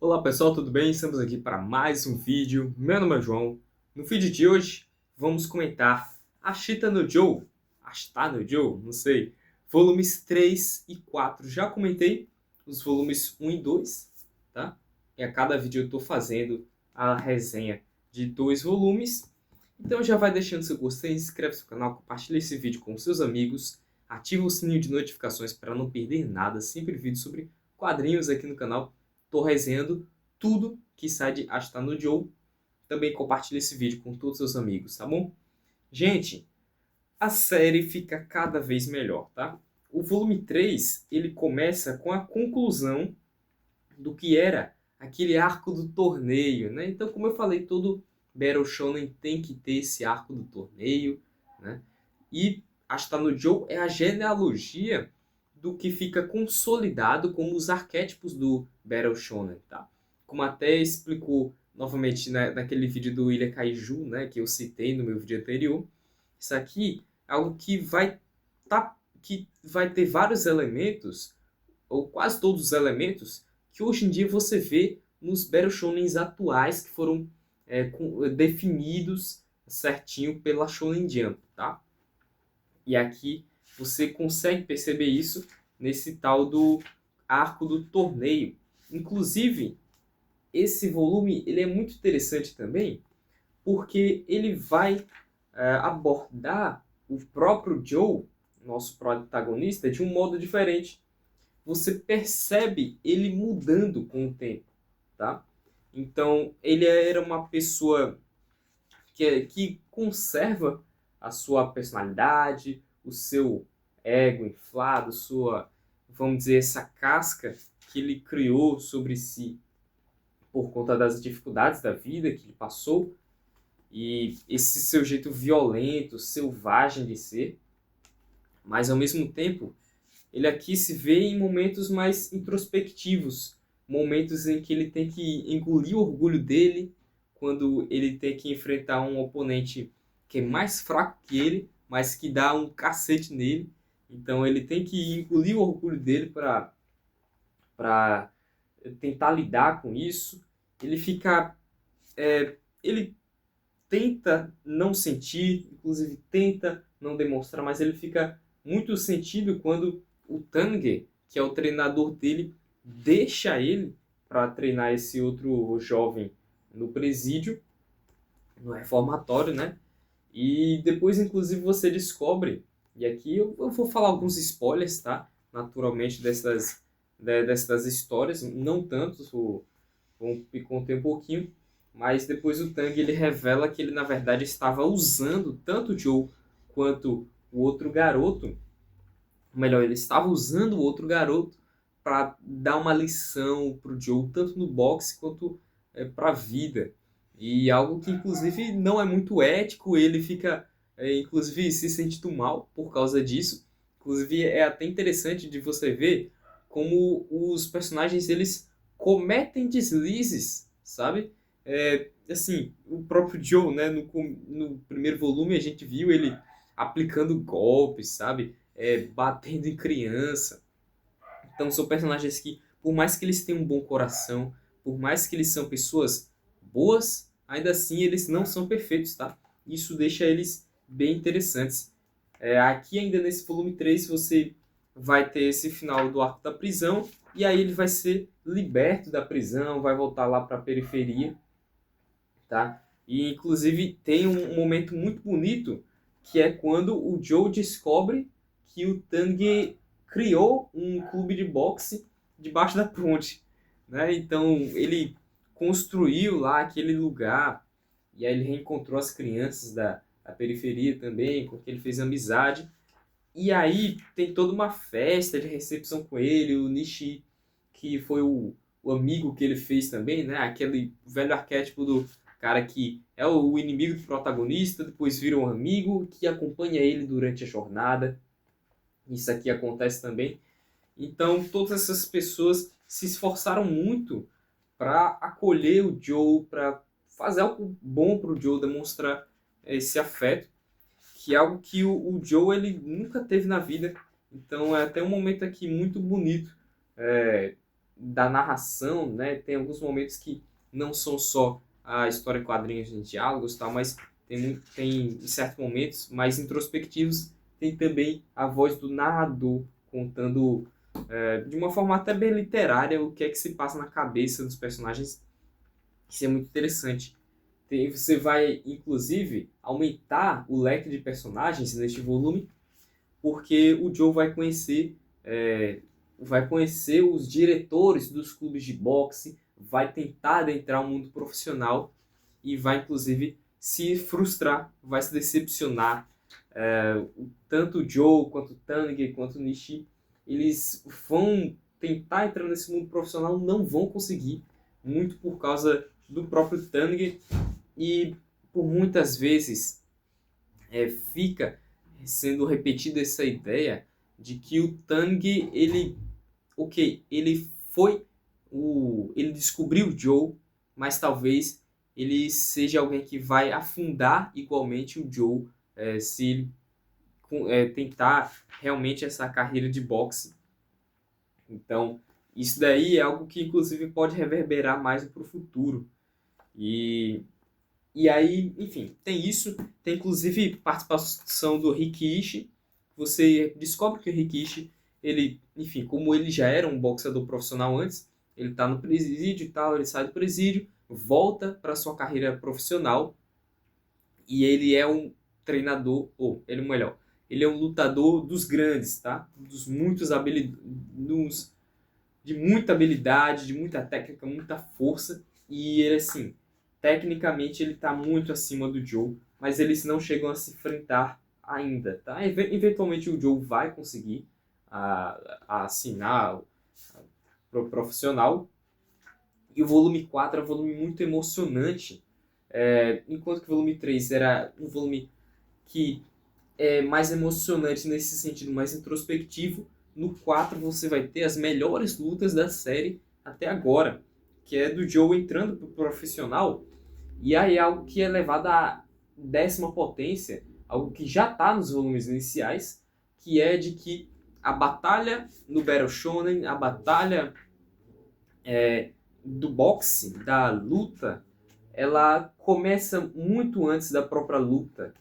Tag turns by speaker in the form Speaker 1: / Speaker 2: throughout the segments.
Speaker 1: Olá pessoal, tudo bem? Estamos aqui para mais um vídeo. Meu nome é João. No vídeo de hoje vamos comentar Ashita no Joe, Ashita no Joe, não sei, volumes 3 e 4. Já comentei os volumes 1 e 2, tá? E a cada vídeo eu estou fazendo a resenha de dois volumes. Então já vai deixando seu gostei, inscreve-se no canal, compartilha esse vídeo com seus amigos, ativa o sininho de notificações para não perder nada, sempre vídeos sobre quadrinhos aqui no canal. Estou resenhando tudo que sai de Ashita no Joe. Também compartilhe esse vídeo com todos os seus amigos, tá bom? Gente, a série fica cada vez melhor, tá? O volume 3 ele começa com a conclusão do que era aquele arco do torneio, né? Então, como eu falei, todo Battle Shonen tem que ter esse arco do torneio, né? E Ashita no Joe é a genealogia do que fica consolidado como os arquétipos do Battle Shonen, tá? Como até explicou novamente naquele vídeo do Ilha Kaiju, né, que eu citei no meu vídeo anterior, isso aqui é algo que vai ter vários elementos, ou quase todos os elementos, que hoje em dia você vê nos Battle Shonens atuais que foram definidos certinho pela Shonen Jump, tá? E aqui você consegue perceber isso nesse tal do arco do torneio. Inclusive, esse volume ele é muito interessante também, porque ele vai abordar o próprio Joe, nosso protagonista, de um modo diferente. Você percebe ele mudando com o tempo, tá? Então, ele era uma pessoa que conserva a sua personalidade, o seu ego inflado, sua, vamos dizer, essa casca que ele criou sobre si por conta das dificuldades da vida que ele passou e esse seu jeito violento, selvagem de ser, mas ao mesmo tempo ele aqui se vê em momentos mais introspectivos, momentos em que ele tem que engolir o orgulho dele, quando ele tem que enfrentar um oponente que é mais fraco que ele, mas que dá um cacete nele. Então ele tem que engolir o orgulho dele para tentar lidar com isso. Ele fica. Ele tenta não sentir, inclusive tenta não demonstrar, mas ele fica muito sentido quando o Tange, que é o treinador dele, deixa ele para treinar esse outro jovem no presídio, no reformatório, né? E depois, inclusive, você descobre, e aqui eu vou falar alguns spoilers, tá? Naturalmente, dessas histórias, não tantos, me contei um pouquinho, mas depois o Tang ele revela que ele na verdade estava usando tanto o Joe quanto o outro garoto, ou melhor, ele estava usando o outro garoto para dar uma lição para o Joe, tanto no boxe quanto para a vida. E algo que inclusive não é muito ético, ele fica inclusive se sentindo mal por causa disso. Inclusive é até interessante de você ver como os personagens eles cometem deslizes, sabe? Assim, o próprio Joe, né, no primeiro volume a gente viu ele aplicando golpes, sabe? Batendo em criança. Então são personagens que, por mais que eles tenham um bom coração, por mais que eles são pessoas boas, ainda assim eles não são perfeitos, tá? Isso deixa eles bem interessantes. Aqui ainda nesse volume 3 você vai ter esse final do arco da prisão, e aí ele vai ser liberto da prisão, vai voltar lá para a periferia, tá? E inclusive tem um momento muito bonito que é quando o Joe descobre que o Tang criou um clube de boxe debaixo da ponte, né? Então ele construiu lá aquele lugar e aí ele reencontrou as crianças da periferia também, com quem ele fez amizade. E aí tem toda uma festa de recepção com ele, o Nishi, que foi o amigo que ele fez também, né? Aquele velho arquétipo do cara que é o inimigo do protagonista, depois vira um amigo que acompanha ele durante a jornada. Isso aqui acontece também. Então, todas essas pessoas se esforçaram muito para acolher o Joe, para fazer algo bom para o Joe, demonstrar esse afeto, que é algo que o Joe ele nunca teve na vida. Então, é até um momento aqui muito bonito, é, da narração, né? Tem alguns momentos que não são só a história em quadrinhos em diálogos, tal, mas tem em certos momentos mais introspectivos, tem também a voz do narrador contando de uma forma até bem literária o que é que se passa na cabeça dos personagens. Isso é muito interessante. Você vai, inclusive, aumentar o leque de personagens neste volume, porque o Joe vai conhecer os diretores dos clubes de boxe, vai tentar adentrar o mundo profissional e vai, inclusive, se frustrar, vai se decepcionar. Tanto o Joe, quanto o Taniguy, quanto o Nishi, eles vão tentar entrar nesse mundo profissional, não vão conseguir, muito por causa do próprio Taniguy, e por muitas vezes fica sendo repetida essa ideia de que o Tanguy, ele descobriu o Joe, mas talvez ele seja alguém que vai afundar igualmente o Joe se ele tentar realmente essa carreira de boxe. Então, isso daí é algo que inclusive pode reverberar mais para o futuro. E aí, enfim, tem isso. Tem inclusive participação do Rikishi. Você descobre que o Rikishi, ele, enfim, como ele já era um boxeador profissional antes, ele tá no presídio e tal, ele sai do presídio, volta para sua carreira profissional e ele é um treinador, ou ele é melhor, ele é um lutador dos grandes, tá? De muita habilidade, de muita técnica, muita força. E ele, assim, tecnicamente ele está muito acima do Joe, mas eles não chegam a se enfrentar ainda, tá? Eventualmente o Joe vai conseguir assinar pro profissional. E o volume 4 é um volume muito emocionante, enquanto que o volume 3 era um volume que é mais emocionante nesse sentido, mais introspectivo. No 4 você vai ter as melhores lutas da série até agora, que é do Joe entrando pro profissional, e aí é algo que é levado à 10ª potência, algo que já está nos volumes iniciais, que é de que a batalha no Battle Shonen, a batalha do boxe, da luta, ela começa muito antes da própria luta,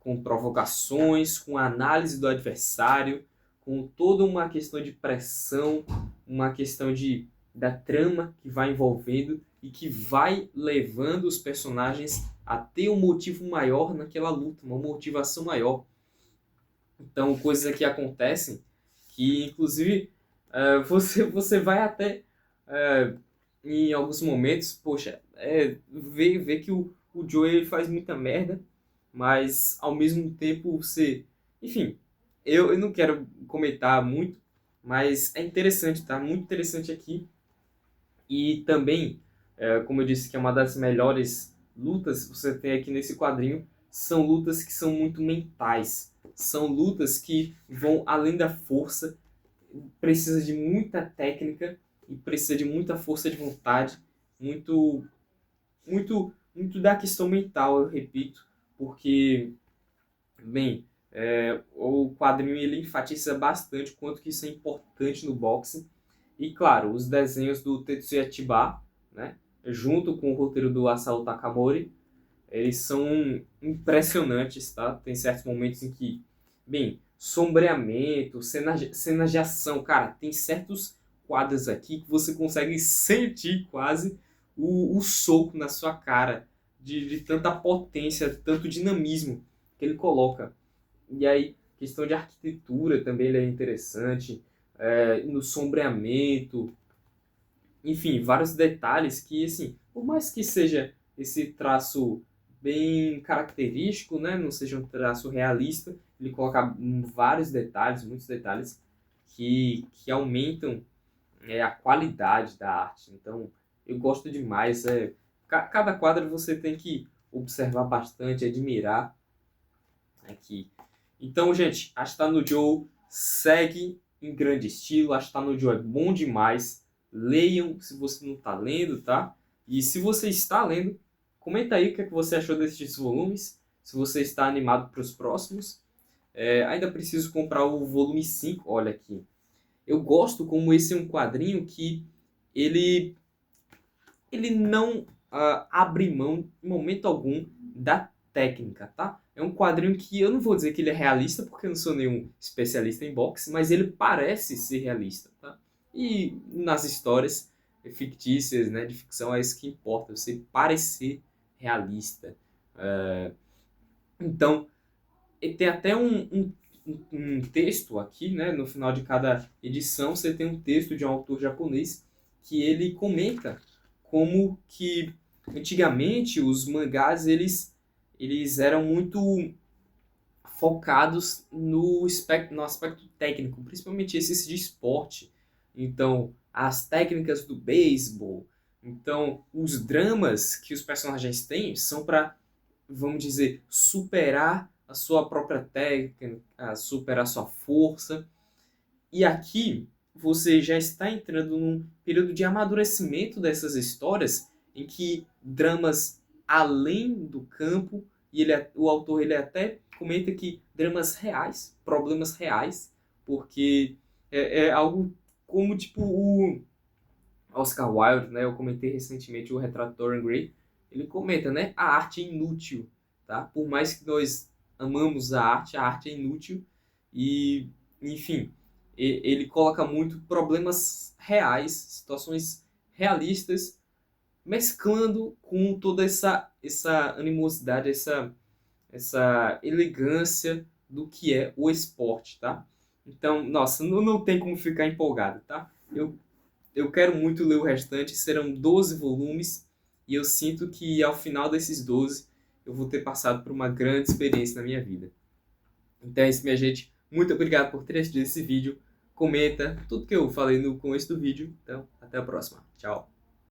Speaker 1: com provocações, com análise do adversário, com toda uma questão de pressão, uma questão da trama que vai envolvendo e que vai levando os personagens a ter um motivo maior naquela luta, uma motivação maior. Então, coisas que acontecem que, inclusive, você vai até, em alguns momentos, poxa, ver que o Joe ele faz muita merda, mas ao mesmo tempo você... Enfim, eu não quero comentar muito, mas é interessante, tá? Muito interessante aqui. E também, como eu disse que é uma das melhores lutas que você tem aqui nesse quadrinho, são lutas que são muito mentais. São lutas que vão além da força, precisa de muita técnica e precisa de muita força de vontade, muito, muito da questão mental, eu repito, porque, bem, o quadrinho ele enfatiza bastante o quanto que isso é importante no boxe. E claro, os desenhos do Tetsuya Chiba, né, junto com o roteiro do Asao Takamori, eles são impressionantes, tá? Tem certos momentos em que, bem, sombreamento, cenas de ação, cara, tem certos quadros aqui que você consegue sentir quase o soco na sua cara, de tanta potência, tanto dinamismo que ele coloca. E aí, questão de arquitetura também ele é interessante, no sombreamento, enfim, vários detalhes que, assim, por mais que seja esse traço bem característico, né, não seja um traço realista, ele coloca vários detalhes, muitos detalhes que aumentam a qualidade da arte. Então, eu gosto demais. Cada quadro você tem que observar bastante, admirar aqui. Então, gente, a Está no Joe segue em grande estilo. A Está no Joe é bom demais. Leiam se você não está lendo, tá? E se você está lendo, comenta aí o que, é que você achou desses volumes. Se você está animado para os próximos. Ainda preciso comprar o volume 5. Olha aqui. Eu gosto como esse é um quadrinho que ele, ele não abre mão em momento algum da técnica, tá? É um quadrinho que eu não vou dizer que ele é realista, porque eu não sou nenhum especialista em boxe, mas ele parece ser realista, tá? E nas histórias fictícias, né, de ficção, é isso que importa, você parecer realista. Então, e tem até um texto aqui, né? No final de cada edição, você tem um texto de um autor japonês que ele comenta como que antigamente os mangás eles eram muito focados no aspecto técnico, principalmente esses de esporte. Então, as técnicas do beisebol. Então, os dramas que os personagens têm são para, vamos dizer, superar a sua própria técnica, superar a sua força. E aqui você já está entrando num período de amadurecimento dessas histórias em que dramas além do campo, e o autor ele até comenta que dramas reais, problemas reais, porque é algo como tipo o Oscar Wilde, né? Eu comentei recentemente o Retrato de Dorian Gray. Ele comenta, né? A arte é inútil, tá? Por mais que nós amamos a arte é inútil. E, enfim, ele coloca muito problemas reais, situações realistas, mesclando com toda essa animosidade, essa elegância do que é o esporte, tá? Então, nossa, não tem como ficar empolgado, tá? Eu quero muito ler o restante, serão 12 volumes, e eu sinto que ao final desses 12 eu vou ter passado por uma grande experiência na minha vida. Então é isso, minha gente. Muito obrigado por ter assistido esse vídeo. Comenta tudo que eu falei no começo do vídeo. Então, até a próxima. Tchau.